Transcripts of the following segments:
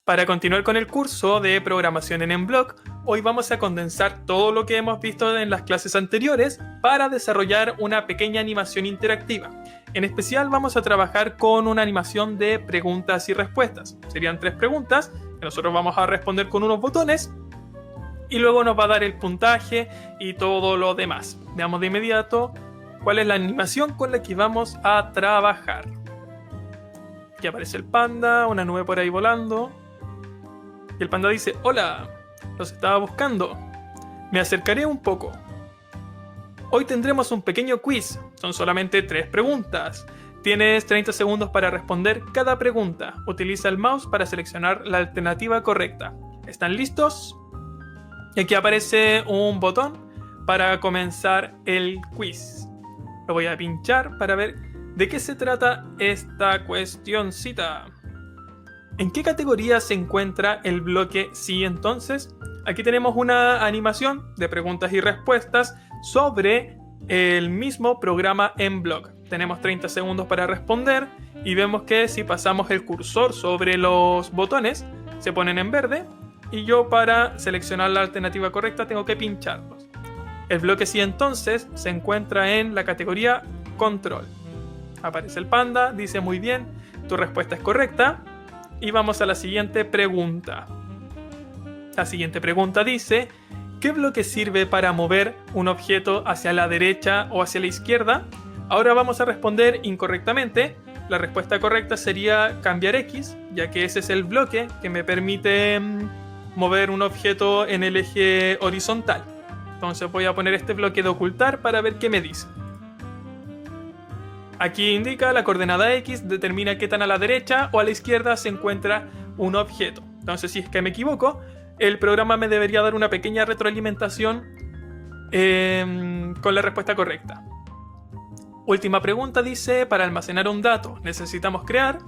Para continuar con el curso de programación en Mblox, hoy vamos a condensar todo lo que hemos visto en las clases anteriores para desarrollar una pequeña animación interactiva. En especial vamos a trabajar con una animación de preguntas y respuestas. Serían 3 preguntas que nosotros vamos a responder con unos botones y luego nos va a dar el puntaje y todo lo demás. Veamos de inmediato cuál es la animación con la que vamos a trabajar. Aquí aparece el panda, una nube por ahí volando. Y el panda dice: hola, los estaba buscando. Me acercaré un poco. Hoy tendremos un pequeño quiz. Son solamente 3 preguntas. Tienes 30 segundos para responder cada pregunta. Utiliza el mouse para seleccionar la alternativa correcta. ¿Están listos? Y aquí aparece un botón para comenzar el quiz. Lo voy a pinchar para ver de qué se trata esta cuestioncita. ¿En qué categoría se encuentra el bloque sí entonces? Aquí tenemos una animación de preguntas y respuestas sobre el mismo programa Mblox. Tenemos 30 segundos para responder y vemos que si pasamos el cursor sobre los botones se ponen en verde y yo para seleccionar la alternativa correcta tengo que pincharlos. El bloque sí entonces se encuentra en la categoría control. Aparece el panda, dice muy bien, tu respuesta es correcta. Y vamos a la siguiente pregunta. La siguiente pregunta dice: ¿qué bloque sirve para mover un objeto hacia la derecha o hacia la izquierda? Ahora vamos a responder incorrectamente. La respuesta correcta sería cambiar X, ya que ese es el bloque que me permite mover un objeto en el eje horizontal. Entonces voy a poner este bloque de ocultar para ver qué me dice. Aquí indica la coordenada X, determina qué tan a la derecha o a la izquierda se encuentra un objeto. Entonces, si es que me equivoco, el programa me debería dar una pequeña retroalimentación con la respuesta correcta. Última pregunta dice: para almacenar un dato, necesitamos crear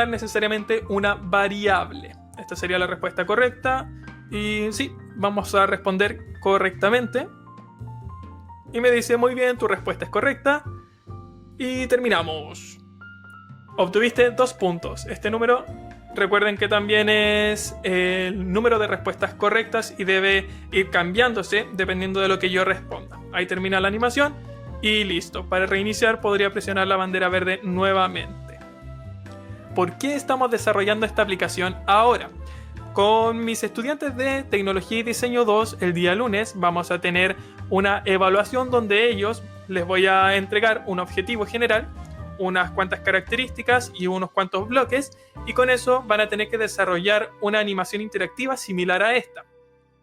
necesariamente una variable. Esta sería la respuesta correcta. Y sí, vamos a responder correctamente. Y me dice: muy bien, tu respuesta es correcta. Y terminamos. Obtuviste 2 puntos. Este número, recuerden que también es el número de respuestas correctas y debe ir cambiándose dependiendo de lo que yo responda. Ahí termina la animación y listo. Para reiniciar podría presionar la bandera verde nuevamente. ¿Por qué estamos desarrollando esta aplicación ahora? Con mis estudiantes de Tecnología y Diseño 2, el día lunes vamos a tener una evaluación donde ellos les voy a entregar un objetivo general, unas cuantas características y unos cuantos bloques, y con eso van a tener que desarrollar una animación interactiva similar a esta.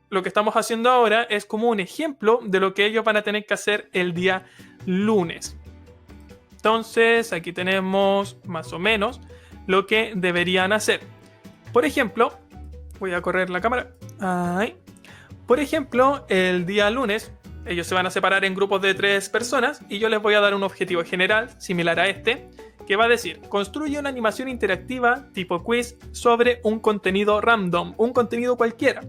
Lo que estamos haciendo ahora es como un ejemplo de lo que ellos van a tener que hacer el día lunes. Entonces, aquí tenemos más o menos lo que deberían hacer. Por ejemplo, voy a correr la cámara. Ahí. Por ejemplo, el día lunes ellos se van a separar en grupos de 3 personas y yo les voy a dar un objetivo general similar a este, que va a decir: construye una animación interactiva tipo quiz sobre un contenido random, un contenido cualquiera.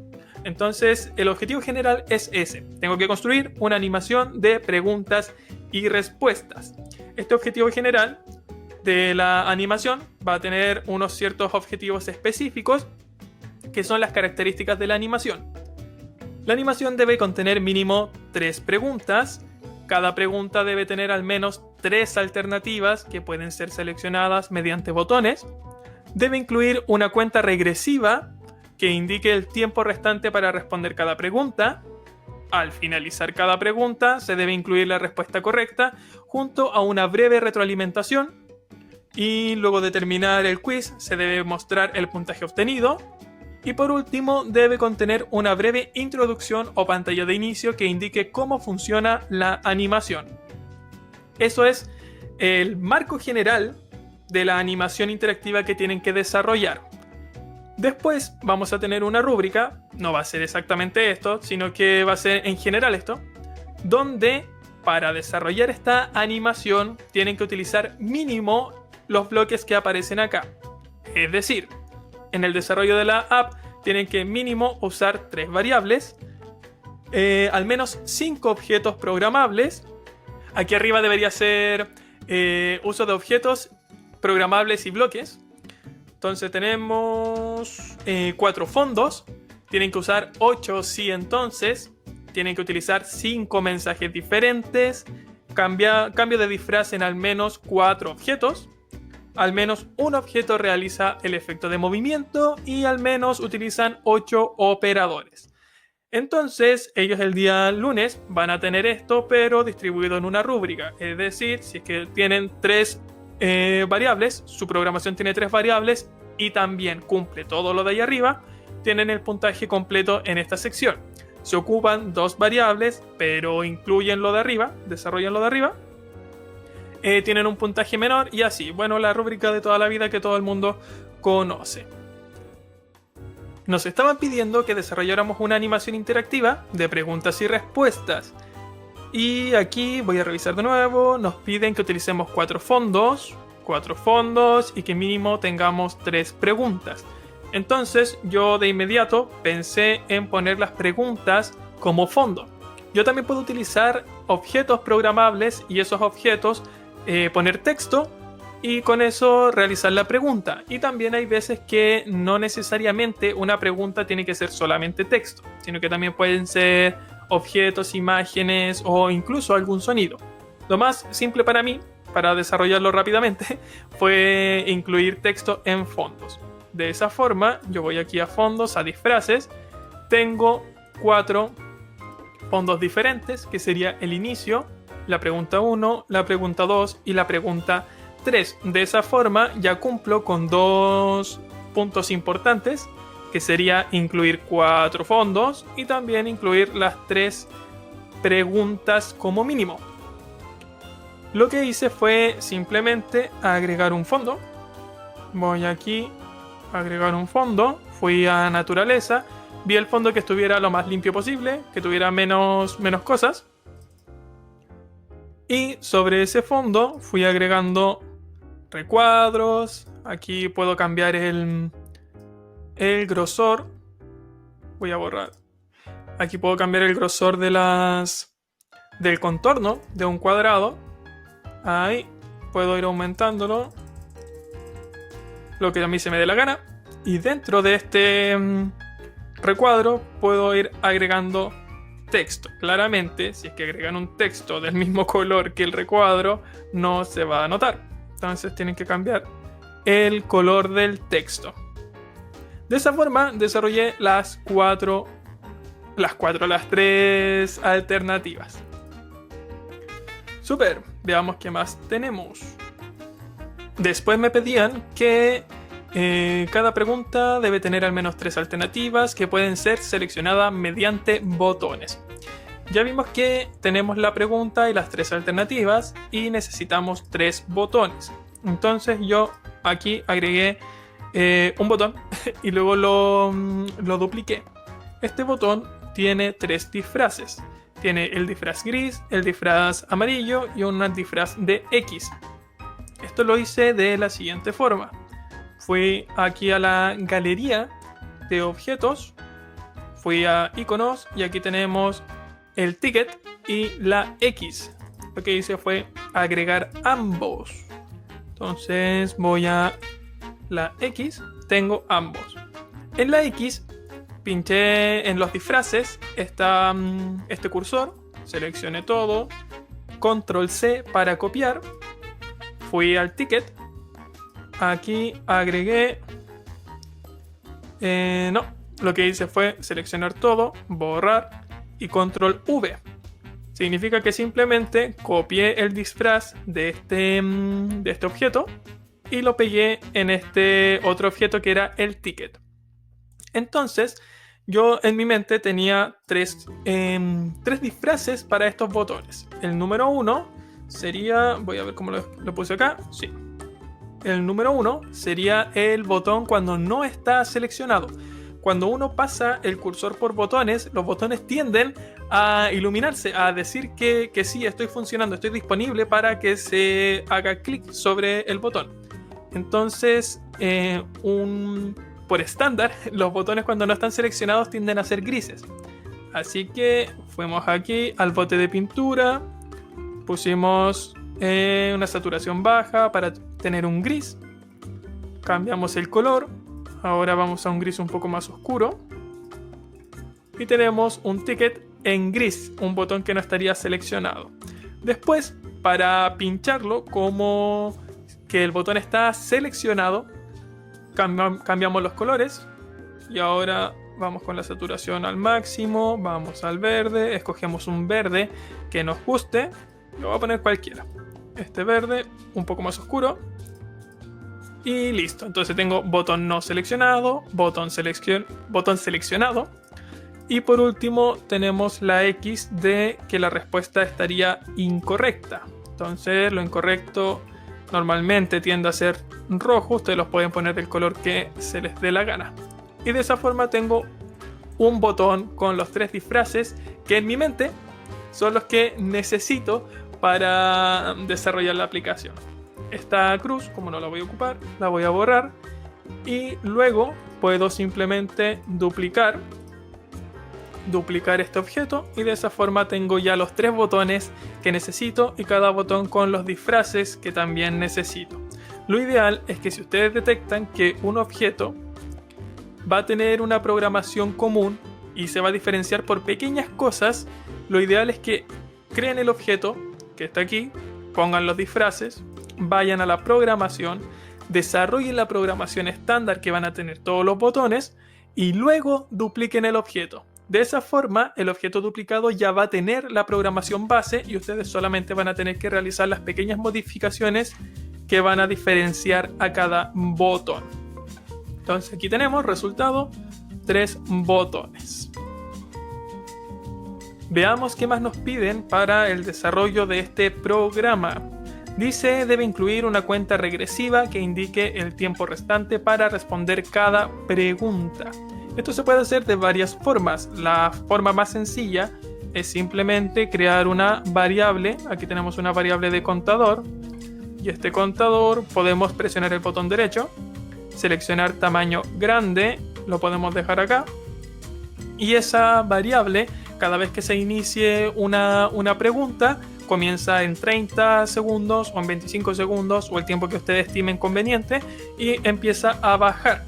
Entonces, el objetivo general es ese. Tengo que construir una animación de preguntas y respuestas. Este objetivo general de la animación va a tener unos ciertos objetivos específicos que son las características de la animación. La animación debe contener mínimo 3 preguntas. Cada pregunta debe tener al menos 3 alternativas que pueden ser seleccionadas mediante botones. Debe incluir una cuenta regresiva que indique el tiempo restante para responder cada pregunta. Al finalizar cada pregunta se debe incluir la respuesta correcta junto a una breve retroalimentación. Y luego de terminar el quiz se debe mostrar el puntaje obtenido. Y por último, debe contener una breve introducción o pantalla de inicio que indique cómo funciona la animación. Eso es el marco general de la animación interactiva que tienen que desarrollar. Después vamos a tener una rúbrica, no va a ser exactamente esto, sino que va a ser en general esto, donde para desarrollar esta animación tienen que utilizar mínimo los bloques que aparecen acá. Es decir, en el desarrollo de la app tienen que mínimo usar 3 variables, al menos 5 objetos programables. Aquí arriba debería ser uso de objetos programables y bloques. Entonces tenemos 4 fondos. Tienen que usar 8 sí entonces. Tienen que utilizar 5 mensajes diferentes. Cambio de disfraz en al menos 4 objetos. Al menos un objeto realiza el efecto de movimiento y al menos utilizan 8 operadores. Entonces, ellos el día lunes van a tener esto, pero distribuido en una rúbrica. Es decir, si es que tienen 3 variables, su programación tiene 3 variables y también cumple todo lo de ahí arriba, tienen el puntaje completo en esta sección. Se ocupan 2 variables, pero incluyen lo de arriba, desarrollan lo de arriba, tienen un puntaje menor y así. Bueno, la rúbrica de toda la vida que todo el mundo conoce. Nos estaban pidiendo que desarrolláramos una animación interactiva de preguntas y respuestas. Y aquí voy a revisar de nuevo. Nos piden que utilicemos 4 fondos y que mínimo tengamos 3 preguntas. Entonces yo de inmediato pensé en poner las preguntas como fondo. Yo también puedo utilizar objetos programables y esos objetos poner texto y con eso realizar la pregunta. Y también hay veces que no necesariamente una pregunta tiene que ser solamente texto, sino que también pueden ser objetos, imágenes o incluso algún sonido. Lo más simple para mí, para desarrollarlo rápidamente, fue incluir texto en fondos. De esa forma, yo voy aquí a fondos, a disfraces. Tengo 4 fondos diferentes, que sería el inicio, la pregunta 1, la pregunta 2 y la pregunta 3. De esa forma ya cumplo con 2 puntos importantes, que sería incluir 4 fondos y también incluir las 3 preguntas como mínimo. Lo que hice fue simplemente agregar un fondo. Voy aquí, agregar un fondo, fui a naturaleza, vi el fondo que estuviera lo más limpio posible, que tuviera menos cosas. Y sobre ese fondo fui agregando recuadros. Aquí puedo cambiar el grosor. Voy a borrar. Aquí puedo cambiar el grosor del contorno de un cuadrado. Ahí puedo ir aumentándolo, lo que a mí se me dé la gana. Y dentro de este recuadro puedo ir agregando texto. Claramente, si es que agregan un texto del mismo color que el recuadro, no se va a notar. Entonces tienen que cambiar el color del texto. De esa forma desarrollé las 3 alternativas. Super, veamos qué más tenemos. Después me pedían que cada pregunta debe tener al menos 3 alternativas que pueden ser seleccionadas mediante botones. Ya vimos que tenemos la pregunta y las 3 alternativas y necesitamos 3 botones. Entonces yo aquí agregué un botón y luego lo dupliqué. Este botón tiene 3 disfraces. Tiene el disfraz gris, el disfraz amarillo y un disfraz de X. Esto lo hice de la siguiente forma. Fui aquí a la galería de objetos, fui a iconos y aquí tenemos el ticket y la X. Lo que hice fue agregar ambos. Entonces voy a la X, tengo ambos. En la X pinché en los disfraces, está este cursor, seleccioné todo, control C para copiar, fui al ticket. Aquí agregué... lo que hice fue seleccionar todo, borrar y control V. Significa que simplemente copié el disfraz de este objeto y lo pegué en este otro objeto que era el ticket. Entonces, yo en mi mente tenía 3 disfraces para estos botones. El número 1 sería... Voy a ver cómo lo puse acá. Sí. El número 1 sería el botón cuando no está seleccionado. Cuando uno pasa el cursor por botones, los botones tienden a iluminarse, a decir que sí, estoy funcionando, estoy disponible para que se haga clic sobre el botón. Entonces, por estándar, los botones cuando no están seleccionados tienden a ser grises. Así que fuimos aquí al bote de pintura, pusimos una saturación baja para tener un gris, Cambiamos el color. Ahora vamos a un gris un poco más oscuro. Y tenemos un ticket en gris, un botón que no estaría seleccionado. Después, para pincharlo, como que el botón está seleccionado, cambiamos los colores. Y ahora vamos con la saturación al máximo, vamos al verde, escogemos un verde que nos guste. Lo voy a poner cualquiera. Este verde, un poco más oscuro. Y listo. Entonces tengo botón no seleccionado, botón seleccionado. Y por último tenemos la X de que la respuesta estaría incorrecta. Entonces lo incorrecto normalmente tiende a ser rojo. Ustedes los pueden poner del color que se les dé la gana. Y de esa forma tengo un botón con los 3 disfraces que en mi mente son los que necesito para desarrollar la aplicación. Esta cruz, como no la voy a ocupar, la voy a borrar. Y luego puedo simplemente duplicar este objeto y de esa forma tengo ya los 3 botones que necesito y cada botón con los disfraces que también necesito. Lo ideal es que si ustedes detectan que un objeto va a tener una programación común y se va a diferenciar por pequeñas cosas, lo ideal es que creen el objeto que está aquí, pongan los disfraces, vayan a la programación, desarrollen la programación estándar que van a tener todos los botones y luego dupliquen el objeto. De esa forma, el objeto duplicado ya va a tener la programación base y ustedes solamente van a tener que realizar las pequeñas modificaciones que van a diferenciar a cada botón. Entonces aquí tenemos resultado 3 botones. Veamos qué más nos piden para el desarrollo de este programa. Dice, debe incluir una cuenta regresiva que indique el tiempo restante para responder cada pregunta. Esto se puede hacer de varias formas. La forma más sencilla es simplemente crear una variable. Aquí tenemos una variable de contador. Y este contador podemos presionar el botón derecho, seleccionar tamaño grande, lo podemos dejar acá. Y esa variable, cada vez que se inicie una pregunta, comienza en 30 segundos o en 25 segundos o el tiempo que ustedes estimen conveniente y empieza a bajar.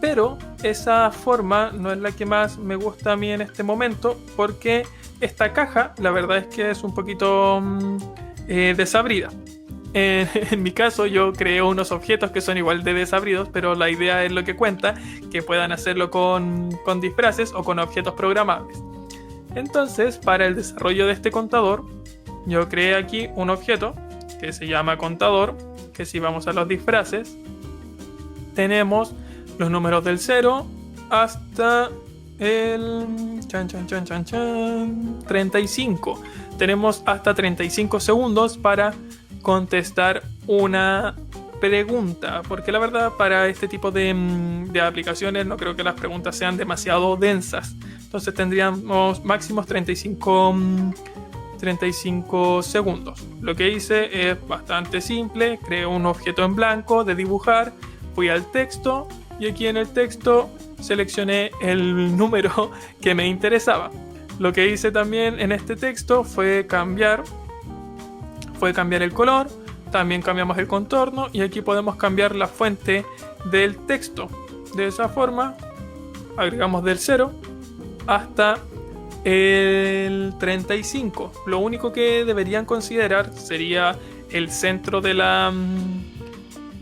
Pero esa forma no es la que más me gusta a mí en este momento porque esta caja la verdad es que es un poquito desabrida. En mi caso yo creo unos objetos que son igual de desabridos, pero la idea es lo que cuenta, que puedan hacerlo con disfraces o con objetos programables. Entonces, para el desarrollo de este contador, yo creé aquí un objeto que se llama contador, que si vamos a los disfraces, tenemos los números del 0 hasta el 35. Tenemos hasta 35 segundos para contestar una pregunta, porque la verdad para este tipo de aplicaciones no creo que las preguntas sean demasiado densas. Entonces tendríamos máximos 35 segundos. Lo que hice es bastante simple. Creé un objeto en blanco de dibujar, fui al texto y aquí en el texto seleccioné el número que me interesaba. Lo que hice también en este texto fue cambiar el color, también cambiamos el contorno y aquí podemos cambiar la fuente del texto. De esa forma agregamos del 0 hasta el 35. Lo único que deberían considerar sería el centro de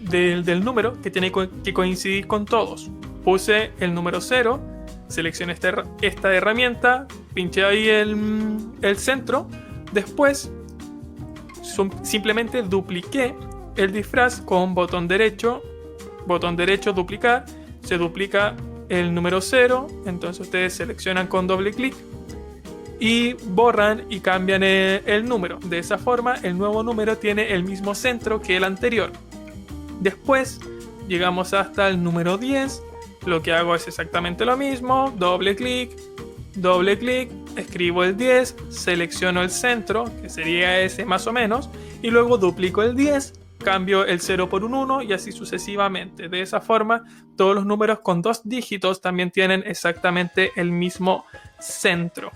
del número, que tiene que coincidir con todos. Puse el número 0, seleccioné esta herramienta, pinché ahí el centro, después simplemente dupliqué el disfraz con botón derecho, duplicar, se duplica el número 0, entonces ustedes seleccionan con doble clic y borran y cambian el número. De esa forma el nuevo número tiene el mismo centro que el anterior. Después llegamos hasta el número 10, lo que hago es exactamente lo mismo, doble clic, escribo el 10, selecciono el centro, que sería ese más o menos, y luego duplico el 10, cambio el 0 por un 1 y así sucesivamente. De esa forma, todos los números con 2 dígitos también tienen exactamente el mismo centro.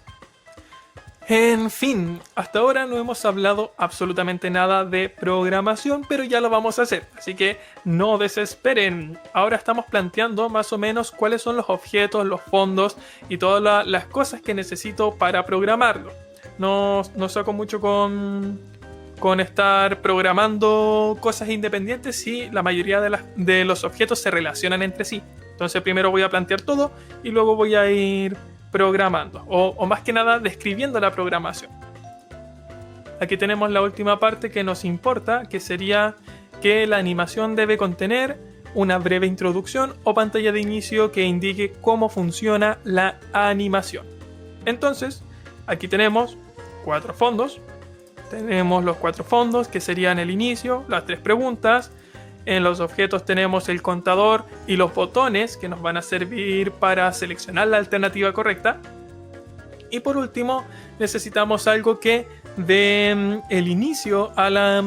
En fin, hasta ahora no hemos hablado absolutamente nada de programación, pero ya lo vamos a hacer, así que no desesperen. Ahora estamos planteando más o menos cuáles son los objetos, los fondos y todas las cosas que necesito para programarlo. No saco mucho con estar programando cosas independientes si la mayoría de los objetos se relacionan entre sí. Entonces primero voy a plantear todo y luego voy a ir programando o más que nada describiendo la programación. Aquí tenemos la última parte que nos importa, que sería que la animación debe contener una breve introducción o pantalla de inicio que indique cómo funciona la animación. Entonces, aquí tenemos 4 fondos. Tenemos los 4 fondos que serían el inicio, las 3 preguntas. En los objetos tenemos el contador y los botones que nos van a servir para seleccionar la alternativa correcta. Y por último, necesitamos algo que dé el inicio a la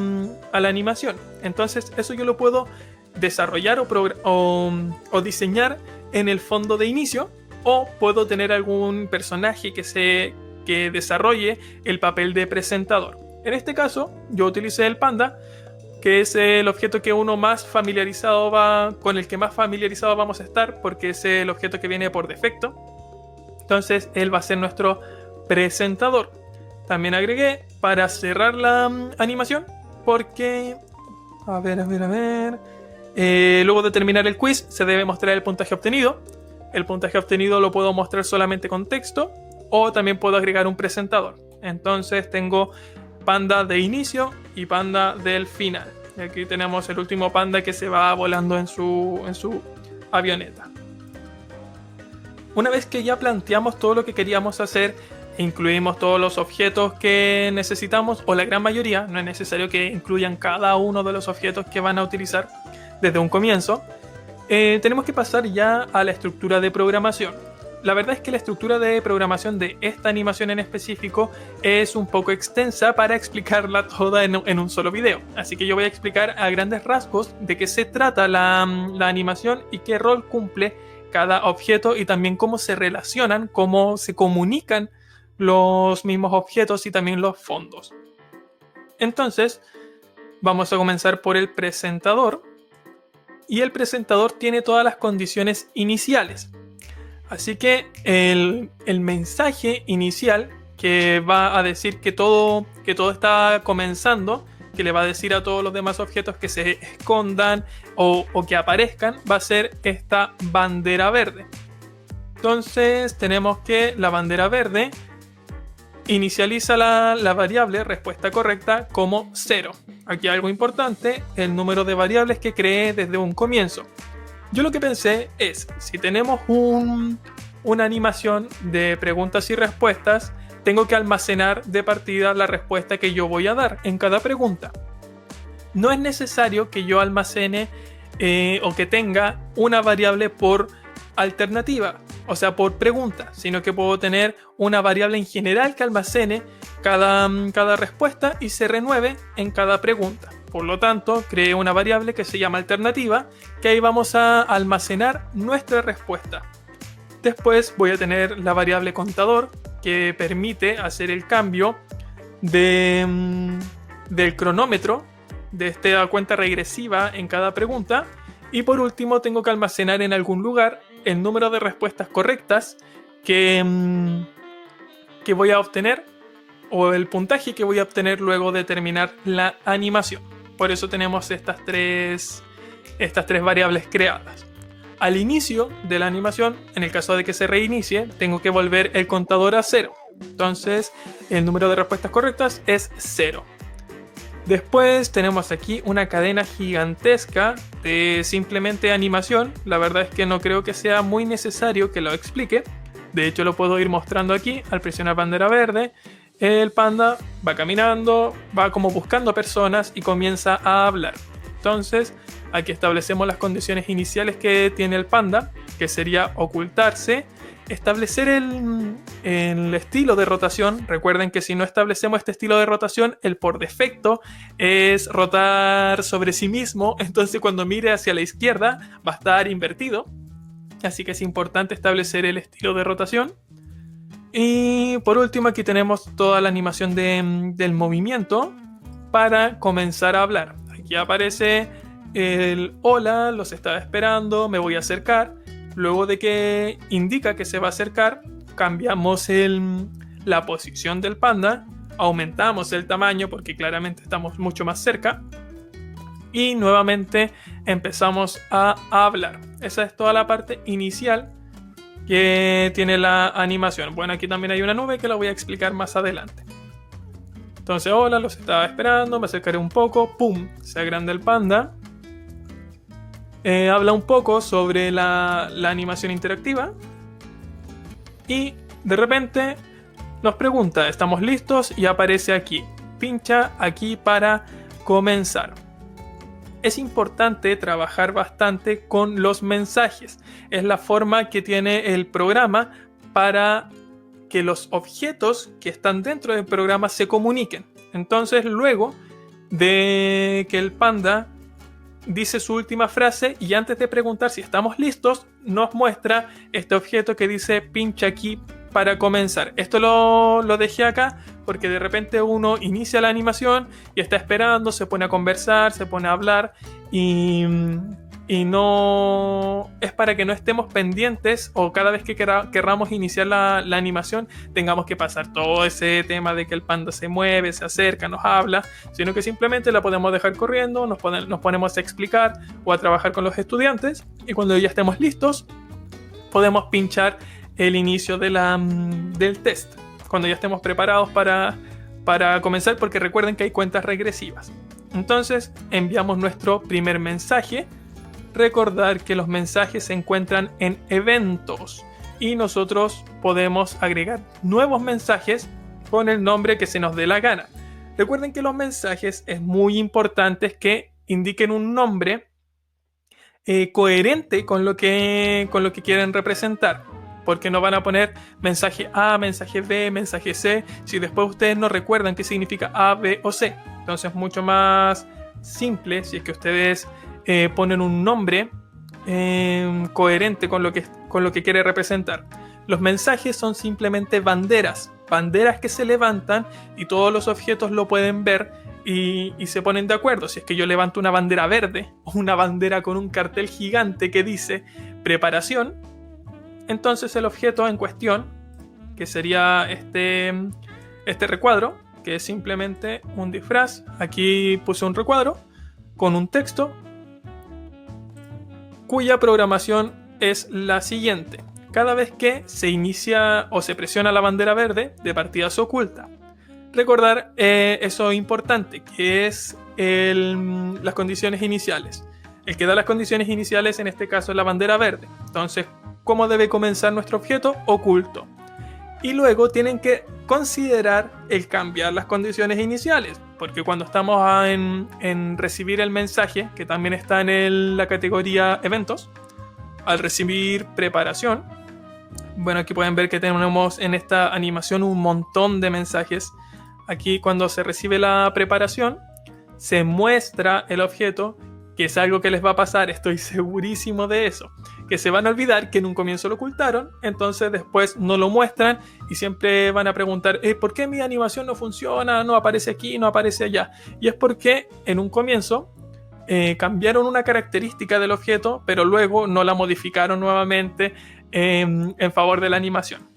animación. Entonces, eso yo lo puedo desarrollar o diseñar en el fondo de inicio, o puedo tener algún personaje que desarrolle el papel de presentador. En este caso, yo utilicé el panda, que es el objeto que uno más familiarizado con el que más familiarizado vamos a estar, porque es el objeto que viene por defecto. Entonces él va a ser nuestro presentador. También agregué para cerrar la animación, porque luego de terminar el quiz se debe mostrar el puntaje obtenido. El puntaje obtenido lo puedo mostrar solamente con texto, o también puedo agregar un presentador. Entonces tengo panda de inicio y panda del final. Y aquí tenemos el último panda que se va volando en su avioneta. Una vez que ya planteamos todo lo que queríamos hacer, incluimos todos los objetos que necesitamos, o la gran mayoría, no es necesario que incluyan cada uno de los objetos que van a utilizar desde un comienzo, tenemos que pasar ya a la estructura de programación. La verdad es que la estructura de programación de esta animación en específico es un poco extensa para explicarla toda en un solo video. Así que yo voy a explicar a grandes rasgos de qué se trata la animación y qué rol cumple cada objeto, y también cómo se relacionan, cómo se comunican los mismos objetos y también los fondos. Entonces, vamos a comenzar por el presentador. Y el presentador tiene todas las condiciones iniciales. Así que el mensaje inicial que va a decir que todo está comenzando, que le va a decir a todos los demás objetos que se escondan o que aparezcan, va a ser esta bandera verde. Entonces tenemos que la bandera verde inicializa la variable respuesta correcta como 0. Aquí algo importante, el número de variables que creé desde un comienzo. Yo lo que pensé es, si tenemos una animación de preguntas y respuestas, tengo que almacenar de partida la respuesta que yo voy a dar en cada pregunta. No es necesario que yo almacene o que tenga una variable por alternativa, o sea, por pregunta, sino que puedo tener una variable en general que almacene cada respuesta y se renueve en cada pregunta. Por lo tanto, creé una variable que se llama alternativa, que ahí vamos a almacenar nuestra respuesta. Después voy a tener la variable contador, que permite hacer el cambio del cronómetro de esta cuenta regresiva en cada pregunta. Y por último, tengo que almacenar en algún lugar el número de respuestas correctas que voy a obtener, o el puntaje que voy a obtener luego de terminar la animación. Por eso tenemos estas tres variables creadas. Al inicio de la animación, en el caso de que se reinicie, tengo que volver el contador a 0. Entonces, el número de respuestas correctas es 0. Después tenemos aquí una cadena gigantesca de simplemente animación. La verdad es que no creo que sea muy necesario que lo explique. De hecho, lo puedo ir mostrando aquí. Al presionar bandera verde, el panda va caminando, va como buscando personas y comienza a hablar. Entonces, aquí establecemos las condiciones iniciales que tiene el panda, que sería ocultarse, establecer el estilo de rotación. Recuerden que si no establecemos este estilo de rotación, el por defecto es rotar sobre sí mismo, entonces cuando mire hacia la izquierda va a estar invertido, así que es importante establecer el estilo de rotación. Y por último aquí tenemos toda la animación del movimiento para comenzar a hablar. Aquí aparece el hola, los estaba esperando, me voy a acercar. Luego de que indica que se va a acercar, cambiamos la posición del panda, aumentamos el tamaño porque claramente estamos mucho más cerca y nuevamente empezamos a hablar. Esa es toda la parte inicial que tiene la animación. Bueno, aquí también hay una nube que la voy a explicar más adelante. Entonces, hola, los estaba esperando, me acercaré un poco, ¡pum! Se agranda el panda. Habla un poco sobre la animación interactiva. Y de repente nos pregunta, ¿estamos listos? Y aparece aquí, pincha aquí para comenzar. Es importante trabajar bastante con los mensajes. Es la forma que tiene el programa para que los objetos que están dentro del programa se comuniquen. Entonces, luego de que el panda dice su última frase y antes de preguntar si estamos listos, nos muestra este objeto que dice pincha aquí para comenzar. Esto lo dejé acá porque de repente uno inicia la animación y está esperando, se pone a conversar, se pone a hablar y no es para que no estemos pendientes o cada vez que querramos iniciar la animación tengamos que pasar todo ese tema de que el panda se mueve, se acerca, nos habla, sino que simplemente la podemos dejar corriendo, nos ponemos a explicar o a trabajar con los estudiantes y cuando ya estemos listos podemos pinchar el inicio del test, cuando ya estemos preparados para comenzar, porque recuerden que hay cuentas regresivas. Entonces enviamos nuestro primer mensaje. Recordar que los mensajes se encuentran en eventos y nosotros podemos agregar nuevos mensajes con el nombre que se nos dé la gana. Recuerden que los mensajes es muy importante que indiquen un nombre coherente con lo que quieren representar, porque no van a poner mensaje A, mensaje B, mensaje C si después ustedes no recuerdan qué significa A, B o C. Entonces es mucho más simple si es que ustedes ponen un nombre coherente con lo que quiere representar. Los mensajes son simplemente banderas que se levantan y todos los objetos lo pueden ver y se ponen de acuerdo. Si es que yo levanto una bandera verde o una bandera con un cartel gigante que dice preparación, entonces el objeto en cuestión, que sería este recuadro, que es simplemente un disfraz, aquí puse un recuadro con un texto cuya programación es la siguiente. Cada vez que se inicia o se presiona la bandera verde, de partida se oculta. Recordar eso importante, que es las condiciones iniciales. El que da las condiciones iniciales en este caso es la bandera verde. Entonces, ¿cómo debe comenzar nuestro objeto? Oculto. Y luego tienen que considerar el cambiar las condiciones iniciales, porque cuando estamos en recibir el mensaje, que también está en la categoría eventos, al recibir preparación, bueno, aquí pueden ver que tenemos en esta animación un montón de mensajes. Aquí cuando se recibe la preparación, se muestra el objeto, que es algo que les va a pasar, estoy segurísimo de eso, que se van a olvidar que en un comienzo lo ocultaron, entonces después no lo muestran y siempre van a preguntar ¿por qué mi animación no funciona? No aparece aquí, no aparece allá. Y es porque en un comienzo cambiaron una característica del objeto, pero luego no la modificaron nuevamente en favor de la animación.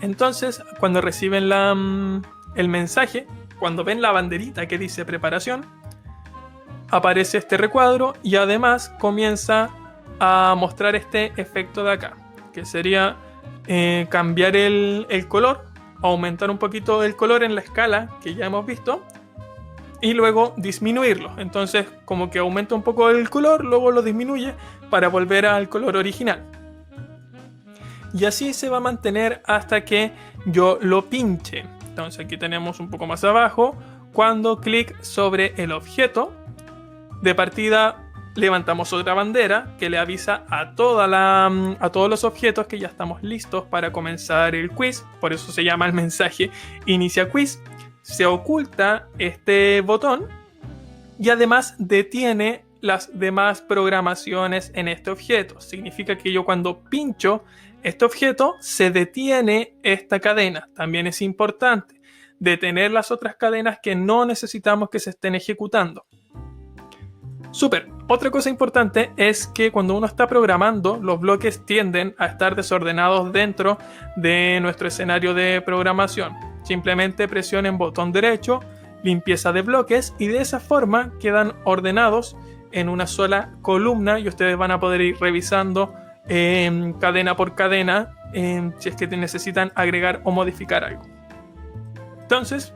Entonces, cuando reciben el mensaje, cuando ven la banderita que dice preparación, aparece este recuadro y además comienza a mostrar este efecto de acá, que sería cambiar el color, aumentar un poquito el color en la escala que ya hemos visto y luego disminuirlo. Entonces como que aumenta un poco el color, luego lo disminuye para volver al color original. Y así se va a mantener hasta que yo lo pinche. Entonces aquí tenemos un poco más abajo, cuando clic sobre el objeto, de partida levantamos otra bandera que le avisa a todos los objetos que ya estamos listos para comenzar el quiz. Por eso se llama el mensaje inicia quiz. Se oculta este botón y además detiene las demás programaciones en este objeto. Significa que yo cuando pincho este objeto se detiene esta cadena. También es importante detener las otras cadenas que no necesitamos que se estén ejecutando. Súper. Otra cosa importante es que cuando uno está programando, los bloques tienden a estar desordenados dentro de nuestro escenario de programación. Simplemente presionen botón derecho, limpieza de bloques, y de esa forma quedan ordenados en una sola columna y ustedes van a poder ir revisando cadena por cadena si es que necesitan agregar o modificar algo. Entonces,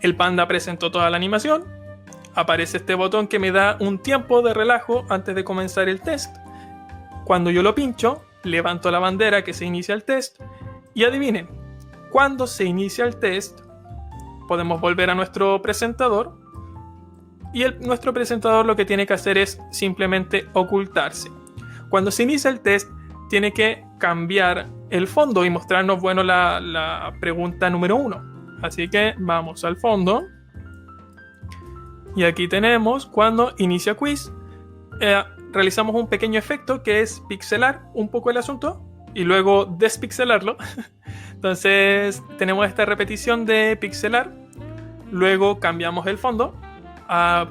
el panda presentó toda la animación. Aparece este botón que me da un tiempo de relajo antes de comenzar el test. Cuando yo lo pincho, levanto la bandera que se inicia el test. Y adivinen, cuando se inicia el test, podemos volver a nuestro presentador. Y nuestro presentador lo que tiene que hacer es simplemente ocultarse. Cuando se inicia el test, tiene que cambiar el fondo y mostrarnos, bueno, la pregunta número 1. Así que vamos al fondo. Y aquí tenemos cuando inicia quiz. Realizamos un pequeño efecto que es pixelar un poco el asunto y luego despixelarlo. Entonces tenemos esta repetición de pixelar. Luego cambiamos el fondo.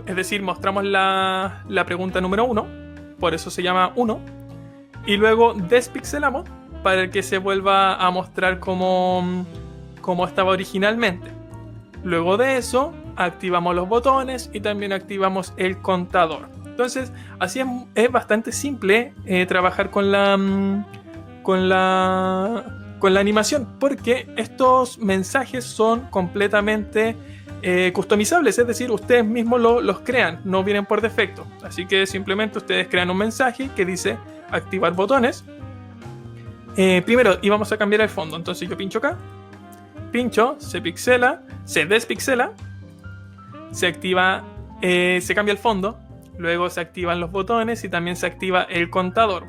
Es decir, mostramos la pregunta número 1. Por eso se llama 1. Y luego despixelamos para que se vuelva a mostrar como estaba originalmente. Luego de eso, activamos los botones y también activamos el contador. Entonces, así es bastante simple trabajar con la animación, porque estos mensajes son completamente customizables, es decir, ustedes mismos los crean, no vienen por defecto. Así que simplemente ustedes crean un mensaje que dice activar botones. Primero íbamos a cambiar el fondo, entonces yo pincho acá. Pincho, se pixela, se despixela, se activa, se cambia el fondo, luego se activan los botones y también se activa el contador.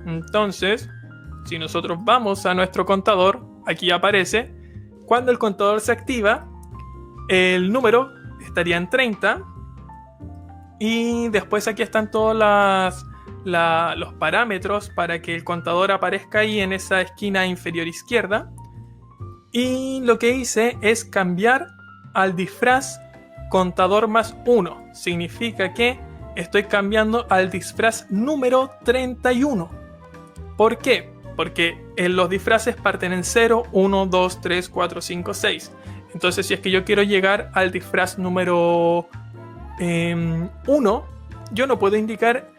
Entonces, si nosotros vamos a nuestro contador, aquí aparece, cuando el contador se activa, el número estaría en 30 y después aquí están todos los parámetros para que el contador aparezca ahí en esa esquina inferior izquierda. Y lo que hice es cambiar al disfraz contador más 1. Significa que estoy cambiando al disfraz número 31. ¿Por qué? Porque los disfraces parten en 0, 1, 2, 3, 4, 5, 6. Entonces, si es que yo quiero llegar al disfraz número 1, yo no puedo indicar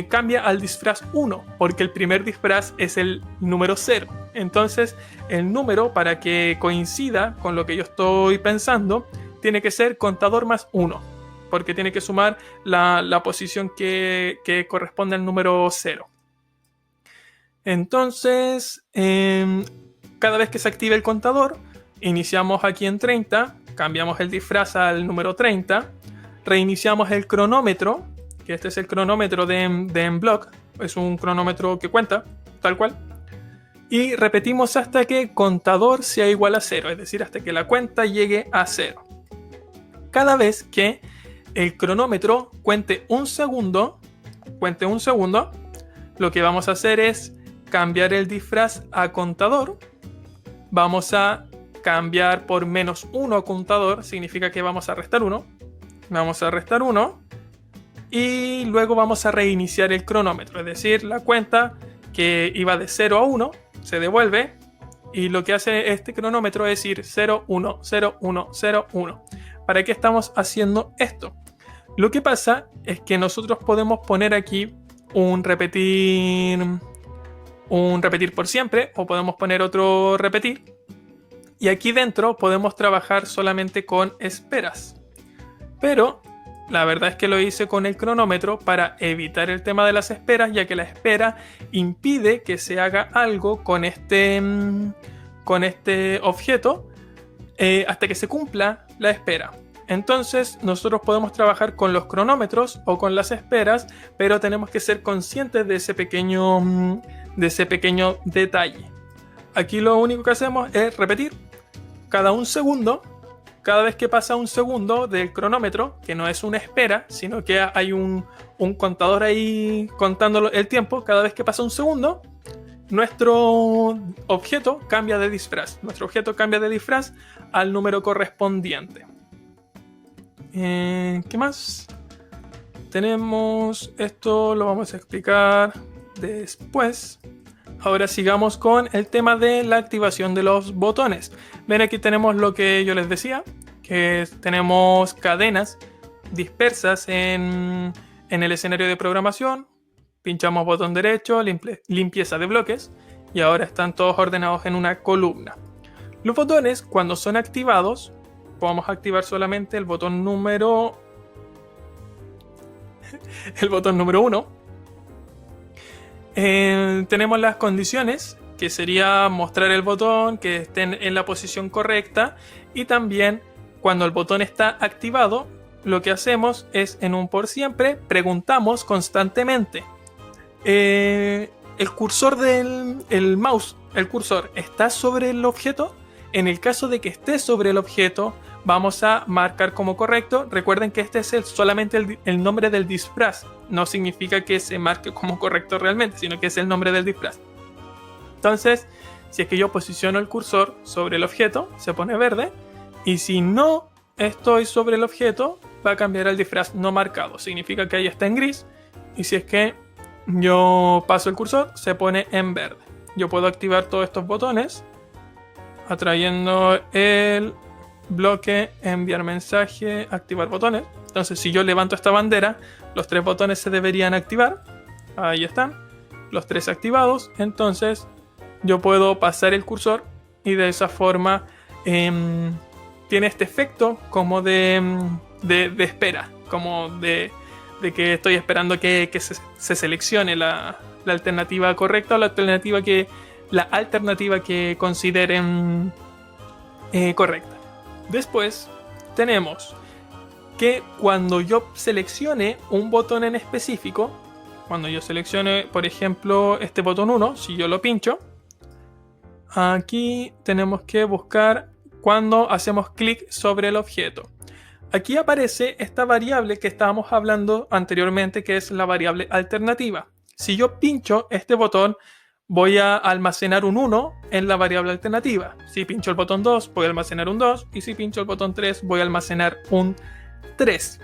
cambia al disfraz 1, porque el primer disfraz es el número 0. Entonces, el número, para que coincida con lo que yo estoy pensando, tiene que ser contador más 1, porque tiene que sumar la posición que corresponde al número 0. Entonces, cada vez que se active el contador, iniciamos aquí en 30, cambiamos el disfraz al número 30, reiniciamos el cronómetro, que este es el cronómetro de Mblock, es un cronómetro que cuenta, tal cual, y repetimos hasta que contador sea igual a 0, es decir, hasta que la cuenta llegue a 0. Cada vez que el cronómetro cuente un segundo, lo que vamos a hacer es cambiar el disfraz a contador. Vamos a cambiar por menos 1 a contador, significa que vamos a restar 1. Vamos a restar 1 y luego vamos a reiniciar el cronómetro, es decir, la cuenta que iba de 0 a 1 se devuelve y lo que hace este cronómetro es ir 0, 1, 0, 1, 0, 1. ¿Para qué estamos haciendo esto? Lo que pasa es que nosotros podemos poner aquí un repetir por siempre o podemos poner otro repetir y aquí dentro podemos trabajar solamente con esperas, pero la verdad es que lo hice con el cronómetro para evitar el tema de las esperas, ya que la espera impide que se haga algo con este objeto hasta que se cumpla la espera. Entonces nosotros podemos trabajar con los cronómetros o con las esperas, pero tenemos que ser conscientes de ese pequeño detalle. Aquí lo único que hacemos es repetir cada un segundo cada vez que pasa un segundo del cronómetro, que no es una espera, sino que hay un contador ahí contando el tiempo, cada vez que pasa un segundo, nuestro objeto cambia de disfraz. Nuestro objeto cambia de disfraz al número correspondiente. ¿Qué más? Tenemos esto, lo vamos a explicar después. Ahora sigamos con el tema de la activación de los botones. Ven, aquí tenemos lo que yo les decía, que tenemos cadenas dispersas en el escenario de programación. Pinchamos botón derecho, limpieza de bloques, y ahora están todos ordenados en una columna. Los botones, cuando son activados, podemos activar solamente el botón número 1. Tenemos las condiciones, que sería mostrar el botón, que estén en la posición correcta, y también cuando el botón está activado, lo que hacemos es, en un por siempre, preguntamos constantemente: el cursor del mouse, el cursor, ¿está sobre el objeto? En el caso de que esté sobre el objeto, vamos a marcar como correcto. Recuerden que este es solamente el nombre del disfraz. No significa que se marque como correcto realmente, sino que es el nombre del disfraz. Entonces, si es que yo posiciono el cursor sobre el objeto, se pone verde. Y si no estoy sobre el objeto, va a cambiar el disfraz no marcado. Significa que ahí está en gris. Y si es que yo paso el cursor, se pone en verde. Yo puedo activar todos estos botones atrayendo el bloque, enviar mensaje, activar botones. Entonces, si yo levanto esta bandera, los 3 botones se deberían activar. Ahí están, los 3 activados. Entonces, yo puedo pasar el cursor y de esa forma tiene este efecto como de espera, como de que estoy esperando que se seleccione la alternativa correcta o la alternativa que consideren correcta. Después tenemos que cuando yo seleccione un botón en específico, cuando yo seleccione, por ejemplo, este botón 1, si yo lo pincho, aquí tenemos que buscar cuando hacemos clic sobre el objeto. Aquí aparece esta variable que estábamos hablando anteriormente, que es la variable alternativa. Si yo pincho este botón, voy a almacenar un 1 en la variable alternativa. Si pincho el botón 2, voy a almacenar un 2. Y si pincho el botón 3, voy a almacenar un 3.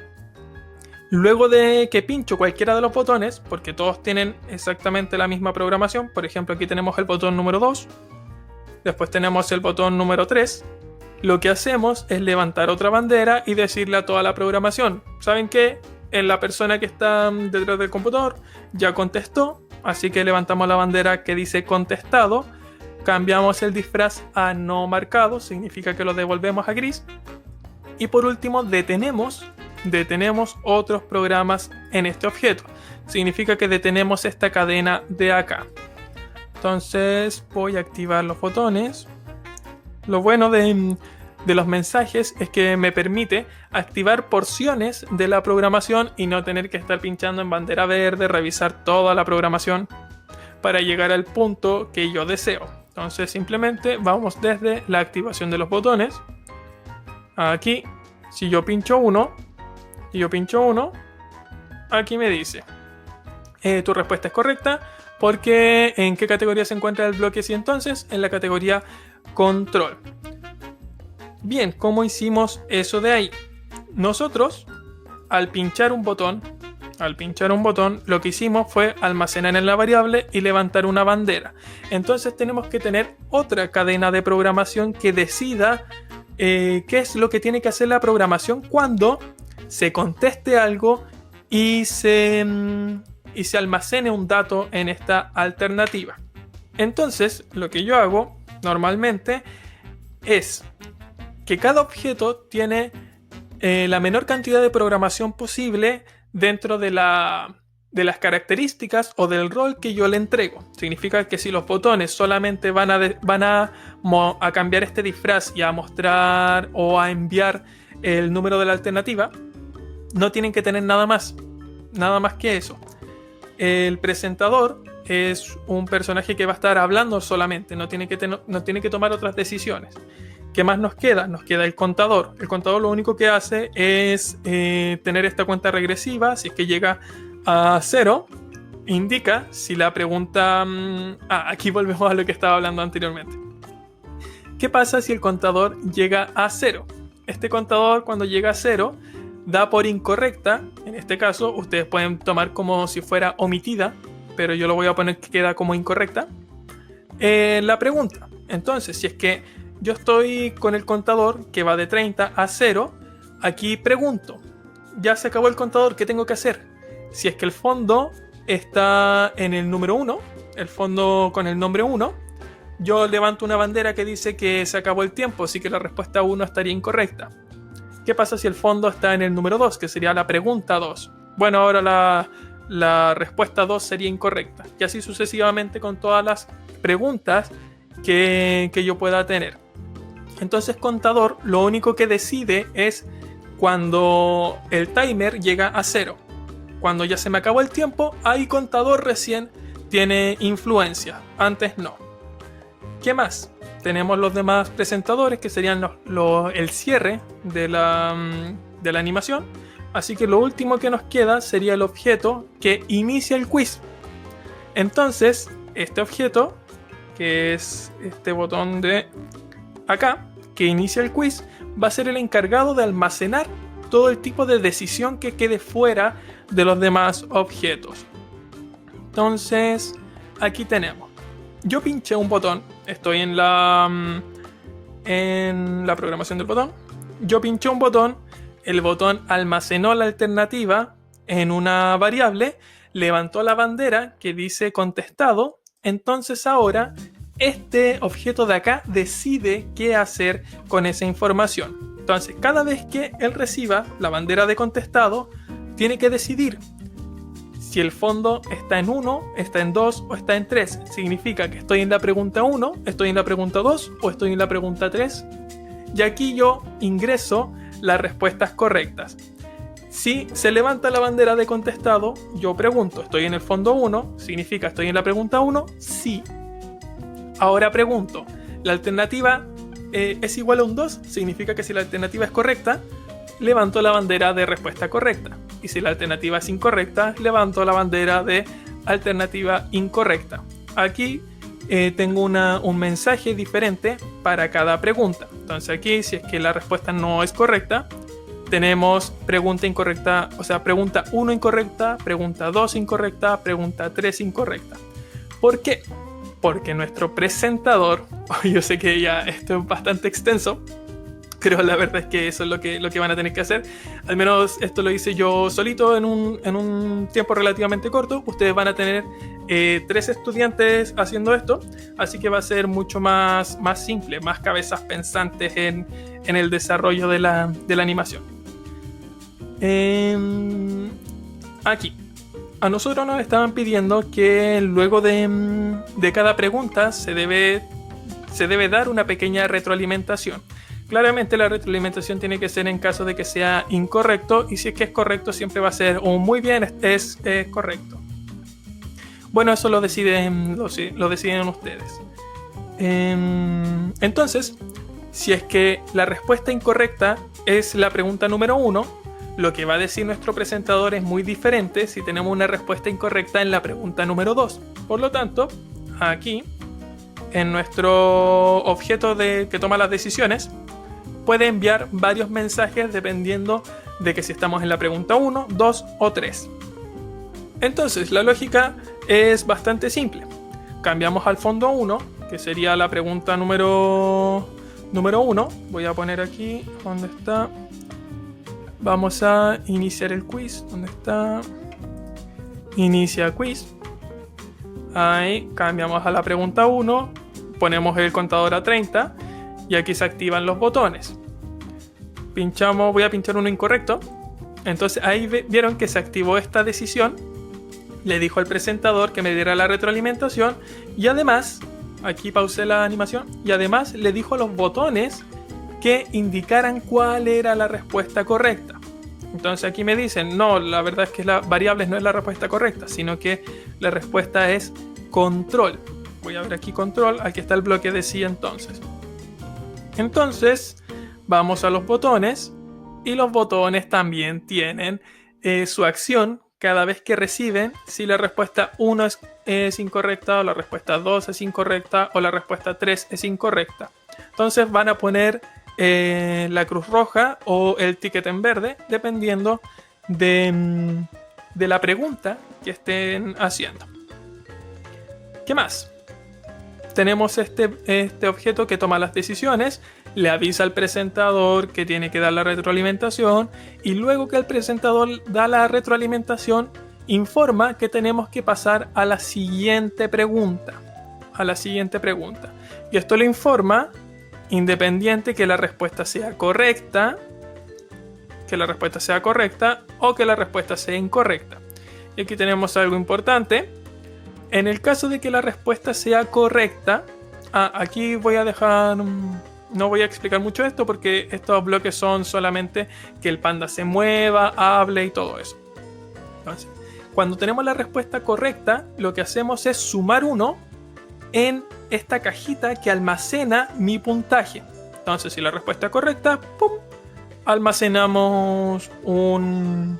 Luego de que pincho cualquiera de los botones, porque todos tienen exactamente la misma programación, por ejemplo, aquí tenemos el botón número 2, después tenemos el botón número 3, lo que hacemos es levantar otra bandera y decirle a toda la programación: ¿saben qué? La persona que está detrás del computador ya contestó, así que levantamos la bandera que dice contestado, cambiamos el disfraz a no marcado, significa que lo devolvemos a gris, y por último detenemos otros programas en este objeto, significa que detenemos esta cadena de acá. Entonces voy a activar los botones. Lo bueno de los mensajes es que me permite activar porciones de la programación y no tener que estar pinchando en bandera verde, revisar toda la programación para llegar al punto que yo deseo. Entonces simplemente vamos desde la activación de los botones. Aquí, si yo pincho uno, aquí me dice: tu respuesta es correcta, porque ¿en qué categoría se encuentra el bloque? Sí, entonces en la categoría control. Bien, ¿cómo hicimos eso de ahí? Nosotros, al pinchar un botón, lo que hicimos fue almacenar en la variable y levantar una bandera. Entonces tenemos que tener otra cadena de programación que decida qué es lo que tiene que hacer la programación cuando se conteste algo y se almacene un dato en esta alternativa. Entonces, lo que yo hago normalmente es que cada objeto tiene la menor cantidad de programación posible dentro de las características o del rol que yo le entrego. Significa que si los botones solamente van a cambiar este disfraz y a mostrar o a enviar el número de la alternativa, no tienen que tener nada más que eso. El presentador es un personaje que va a estar hablando solamente, no tiene que tomar otras decisiones. ¿Qué más nos queda? Nos queda el contador. El contador lo único que hace es tener esta cuenta regresiva. Si es que llega a 0, indica si la pregunta... aquí volvemos a lo que estaba hablando anteriormente. ¿Qué pasa si el contador llega a 0? Este contador, cuando llega a 0, da por incorrecta. En este caso, ustedes pueden tomar como si fuera omitida, pero yo lo voy a poner que queda como incorrecta, la pregunta. Entonces, si es que yo estoy con el contador que va de 30 a 0, aquí pregunto, ya se acabó el contador, ¿qué tengo que hacer? Si es que el fondo está en el número 1, el fondo con el nombre 1, yo levanto una bandera que dice que se acabó el tiempo, así que la respuesta 1 estaría incorrecta. ¿Qué pasa si el fondo está en el número 2, que sería la pregunta 2? Bueno, ahora la respuesta 2 sería incorrecta. Y así sucesivamente con todas las preguntas que yo pueda tener. Entonces, contador lo único que decide es cuando el timer llega a 0. Cuando ya se me acabó el tiempo, ahí contador recién tiene influencia. Antes no. ¿Qué más? Tenemos los demás presentadores que serían el cierre de la animación. Así que lo último que nos queda sería el objeto que inicia el quiz. Entonces, este objeto, que es este botón de acá, que inicia el quiz, va a ser el encargado de almacenar todo el tipo de decisión que quede fuera de los demás objetos. Entonces, aquí tenemos. Yo pinché un botón, estoy en la programación del botón. Yo pinché un botón, el botón almacenó la alternativa en una variable, levantó la bandera que dice contestado. Entonces ahora este objeto de acá decide qué hacer con esa información. Entonces cada vez que él reciba la bandera de contestado, tiene que decidir si el fondo está en 1, está en 2 o está en 3. Significa que estoy en la pregunta 1, estoy en la pregunta 2 o estoy en la pregunta 3. Y aquí yo ingreso las respuestas correctas. Si se levanta la bandera de contestado, yo pregunto, ¿estoy en el fondo 1? ¿Significa estoy en la pregunta 1? Sí. Ahora pregunto, ¿la alternativa es igual a un 2? Significa que si la alternativa es correcta, levanto la bandera de respuesta correcta. Y si la alternativa es incorrecta, levanto la bandera de alternativa incorrecta. Aquí tengo un mensaje diferente para cada pregunta. Entonces aquí, si es que la respuesta no es correcta, tenemos pregunta incorrecta, o sea, pregunta 1 incorrecta, pregunta 2 incorrecta, pregunta 3 incorrecta. ¿Por qué? Porque nuestro presentador, yo sé que ya esto es bastante extenso, pero la verdad es que eso es lo que van a tener que hacer. Al menos esto lo hice yo solito en un tiempo relativamente corto. Ustedes van a tener 3 estudiantes haciendo esto, así que va a ser mucho más simple, más cabezas pensantes en el desarrollo de la animación. Aquí, a nosotros nos estaban pidiendo que luego de cada pregunta se debe dar una pequeña retroalimentación. Claramente la retroalimentación tiene que ser en caso de que sea incorrecto, y si es que es correcto siempre va a ser un muy bien, es correcto. Bueno, eso lo deciden ustedes. Entonces, si es que la respuesta incorrecta es la pregunta número 1, lo que va a decir nuestro presentador es muy diferente si tenemos una respuesta incorrecta en la pregunta número 2. Por lo tanto, aquí, en nuestro objeto que toma las decisiones, puede enviar varios mensajes dependiendo de que si estamos en la pregunta 1, 2 o 3. Entonces, la lógica es bastante simple. Cambiamos al fondo 1, que sería la pregunta número 1. Voy a poner aquí, ¿dónde está? Vamos a iniciar el quiz. ¿Dónde está? Inicia quiz. Ahí, cambiamos a la pregunta 1, ponemos el contador a 30 y aquí se activan los botones. Pinchamos, voy a pinchar uno incorrecto. Entonces ahí vieron que se activó esta decisión. Le dijo al presentador que me diera la retroalimentación y además, aquí pausé la animación, y además le dijo a los botones que indicaran cuál era la respuesta correcta. Entonces aquí me dicen, no, la verdad es que la variable no es la respuesta correcta, sino que la respuesta es control. Voy a ver aquí control, aquí está el bloque de sí entonces. Entonces, vamos a los botones y los botones también tienen su acción cada vez que reciben si la respuesta 1 es incorrecta o la respuesta 2 es incorrecta o la respuesta 3 es incorrecta. Entonces van a poner la cruz roja o el ticket en verde dependiendo de la pregunta que estén haciendo. ¿Qué más? Tenemos este objeto que toma las decisiones, le avisa al presentador que tiene que dar la retroalimentación y luego que el presentador da la retroalimentación informa que tenemos que pasar a la siguiente pregunta. Y esto lo informa independiente que la respuesta sea correcta, o que la respuesta sea incorrecta. Y aquí tenemos algo importante. En el caso de que la respuesta sea correcta, aquí voy a dejar, no voy a explicar mucho esto porque estos bloques son solamente que el panda se mueva, hable y todo eso. Entonces, cuando tenemos la respuesta correcta, lo que hacemos es sumar 1 en esta cajita que almacena mi puntaje. Entonces, si la respuesta es correcta, ¡pum!, almacenamos un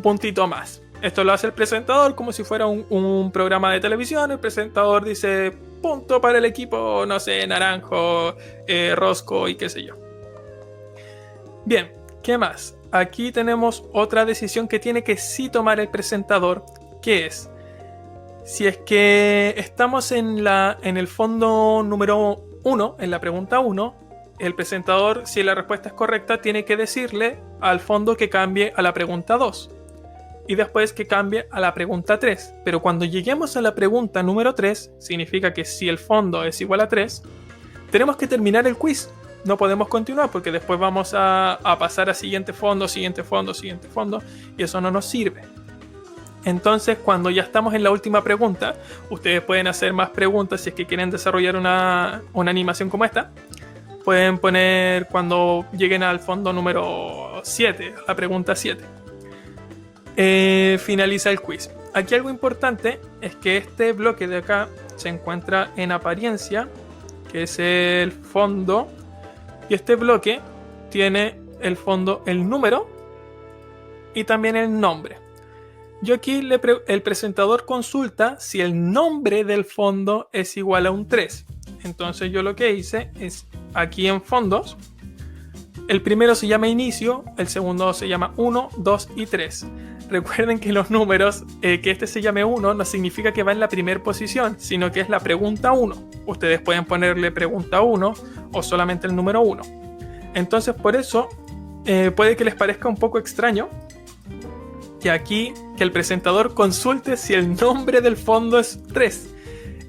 puntito más. Esto lo hace el presentador como si fuera un programa de televisión. El presentador dice punto para el equipo, no sé, naranjo, rosco y qué sé yo. Bien, ¿qué más? Aquí tenemos otra decisión que tiene que sí tomar el presentador, que es si es que estamos en el fondo número 1, en la pregunta 1, el presentador, si la respuesta es correcta, tiene que decirle al fondo que cambie a la pregunta 2. Y después que cambie a la pregunta 3. Pero cuando lleguemos a la pregunta número 3, significa que si el fondo es igual a 3, tenemos que terminar el quiz. No podemos continuar porque después vamos a pasar a siguiente fondo, y eso no nos sirve. Entonces, cuando ya estamos en la última pregunta, ustedes pueden hacer más preguntas si es que quieren desarrollar una animación como esta. Pueden poner cuando lleguen al fondo número 7, la pregunta 7. Finaliza el quiz. Aquí algo importante es que este bloque de acá se encuentra en apariencia, que es el fondo, y este bloque tiene el fondo, el número y también el nombre. Yo aquí el presentador consulta si el nombre del fondo es igual a un 3. Entonces yo lo que hice es aquí en fondos, el primero se llama inicio, el segundo se llama 1, 2 y 3. Recuerden que los números, que este se llame 1 no significa que va en la primera posición, sino que es la pregunta 1. Ustedes pueden ponerle pregunta 1 o solamente el número 1. Entonces por eso puede que les parezca un poco extraño que aquí que el presentador consulte si el nombre del fondo es 3.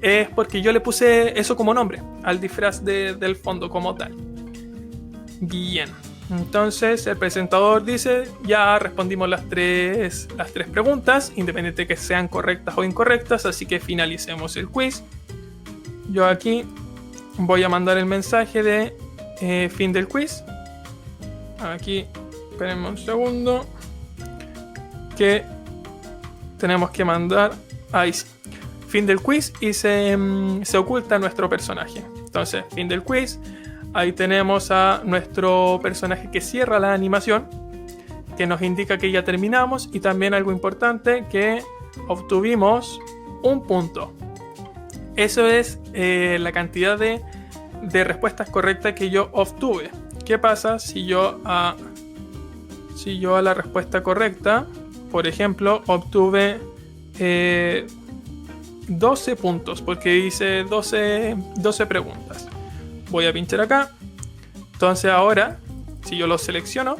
Es porque yo le puse eso como nombre al disfraz del fondo como tal. Bien. Entonces el presentador dice, ya respondimos las tres preguntas, independiente de que sean correctas o incorrectas, así que finalicemos el quiz. Yo aquí voy a mandar el mensaje de fin del quiz. Aquí, espérenme un segundo, que tenemos que mandar, ahí sí, fin del quiz, y se oculta nuestro personaje. Entonces, fin del quiz. Ahí tenemos a nuestro personaje que cierra la animación, que nos indica que ya terminamos, y también algo importante, que obtuvimos un punto. Eso es la cantidad de respuestas correctas que yo obtuve. ¿Qué pasa si yo a la respuesta correcta, por ejemplo, obtuve 12 puntos, porque hice 12 preguntas? Voy a pinchar acá. Entonces ahora, si yo lo selecciono,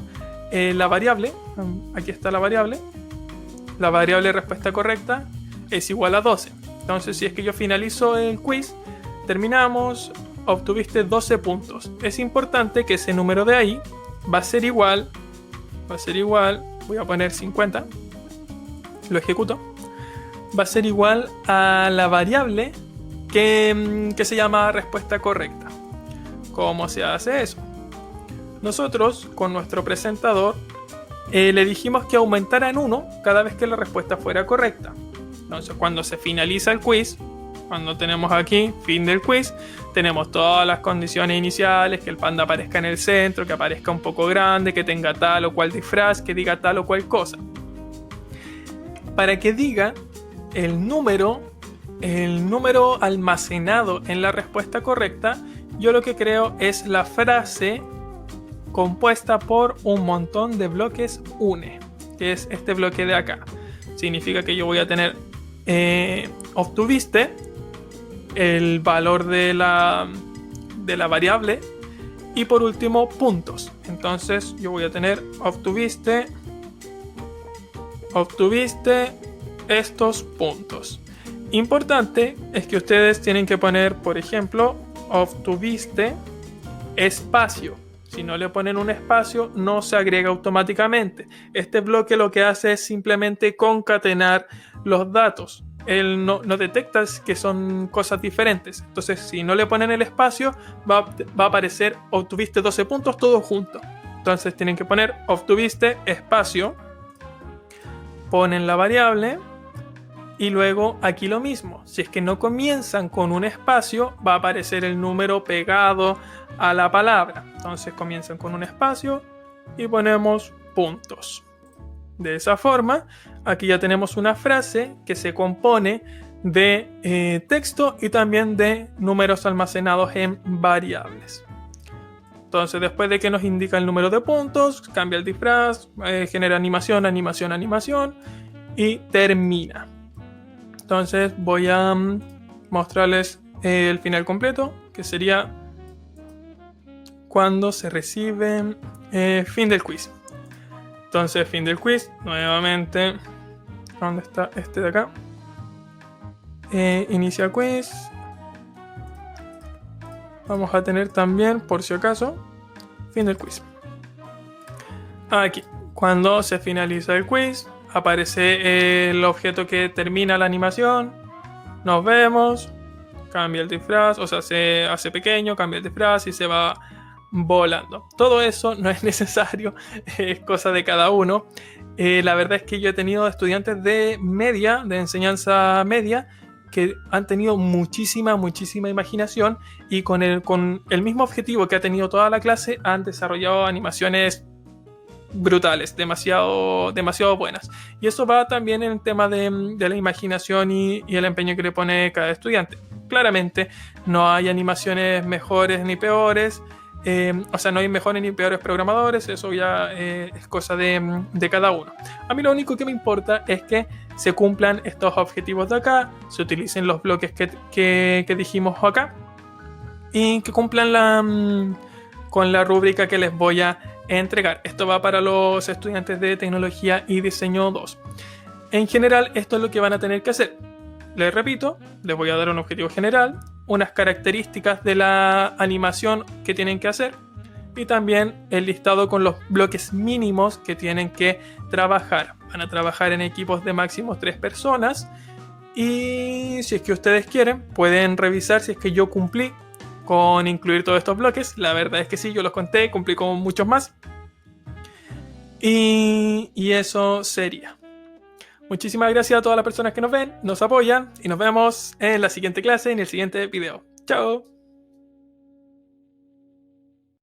la variable, aquí está la variable respuesta correcta es igual a 12. Entonces si es que yo finalizo el quiz, terminamos, obtuviste 12 puntos. Es importante que ese número de ahí va a ser igual, voy a poner 50, lo ejecuto, va a ser igual a la variable que se llama respuesta correcta. ¿Cómo se hace eso? Nosotros con nuestro presentador le dijimos que aumentara en 1 cada vez que la respuesta fuera correcta. Entonces cuando se finaliza el quiz, Cuando tenemos aquí fin del quiz, tenemos todas las condiciones iniciales, que el panda aparezca en el centro, que aparezca un poco grande, que tenga tal o cual disfraz, que diga tal o cual cosa. Para que diga el número almacenado en la respuesta correcta, yo lo que creo es la frase compuesta por un montón de bloques UNE, que es este bloque de acá. Significa que yo voy a tener obtuviste el valor de la variable y por último puntos. Entonces yo voy a tener obtuviste estos puntos. Importante es que ustedes tienen que poner, por ejemplo, obtuviste espacio. Si no le ponen un espacio, no se agrega automáticamente. Este bloque lo que hace es simplemente concatenar los datos. Él no detecta que son cosas diferentes. Entonces, si no le ponen el espacio, va a aparecer obtuviste 12 puntos todos juntos. Entonces, tienen que poner obtuviste espacio, ponen la variable y luego aquí lo mismo. Si es que no comienzan con un espacio, va a aparecer el número pegado a la palabra. Entonces comienzan con un espacio y ponemos puntos. De esa forma, aquí ya tenemos una frase que se compone de texto y también de números almacenados en variables. Entonces, después de que nos indica el número de puntos, cambia el disfraz, genera animación y termina. Entonces voy a mostrarles el final completo, que sería cuando se recibe fin del quiz. Entonces, fin del quiz, nuevamente, ¿dónde está este de acá? Inicia quiz. Vamos a tener también, por si acaso, fin del quiz. Aquí, cuando se finaliza el quiz, aparece el objeto que termina la animación. Nos vemos. Cambia el disfraz, o sea, se hace pequeño, cambia el disfraz y se va volando. Todo eso no es necesario, es cosa de cada uno. La verdad es que yo he tenido estudiantes de media, de enseñanza media, que han tenido muchísima imaginación y con el mismo objetivo que ha tenido toda la clase han desarrollado animaciones brutales, demasiado buenas. Y eso va también en el tema de la imaginación y el empeño que le pone cada estudiante. Claramente no hay animaciones mejores ni peores, o sea, no hay mejores ni peores programadores, eso ya es cosa de cada uno. A mí lo único que me importa es que se cumplan estos objetivos de acá, se utilicen los bloques que dijimos acá y que cumplan con la rúbrica que les voy a entregar. Esto va para los estudiantes de Tecnología y Diseño 2. En general, esto es lo que van a tener que hacer. Les repito, les voy a dar un objetivo general, unas características de la animación que tienen que hacer y también el listado con los bloques mínimos que tienen que trabajar. Van a trabajar en equipos de máximo 3 personas y si es que ustedes quieren, pueden revisar si es que yo cumplí con incluir todos estos bloques. La verdad es que sí, yo los conté, cumplí con muchos más. Y eso sería. Muchísimas gracias a todas las personas que nos ven, nos apoyan y nos vemos en la siguiente clase, en el siguiente video. ¡Chao!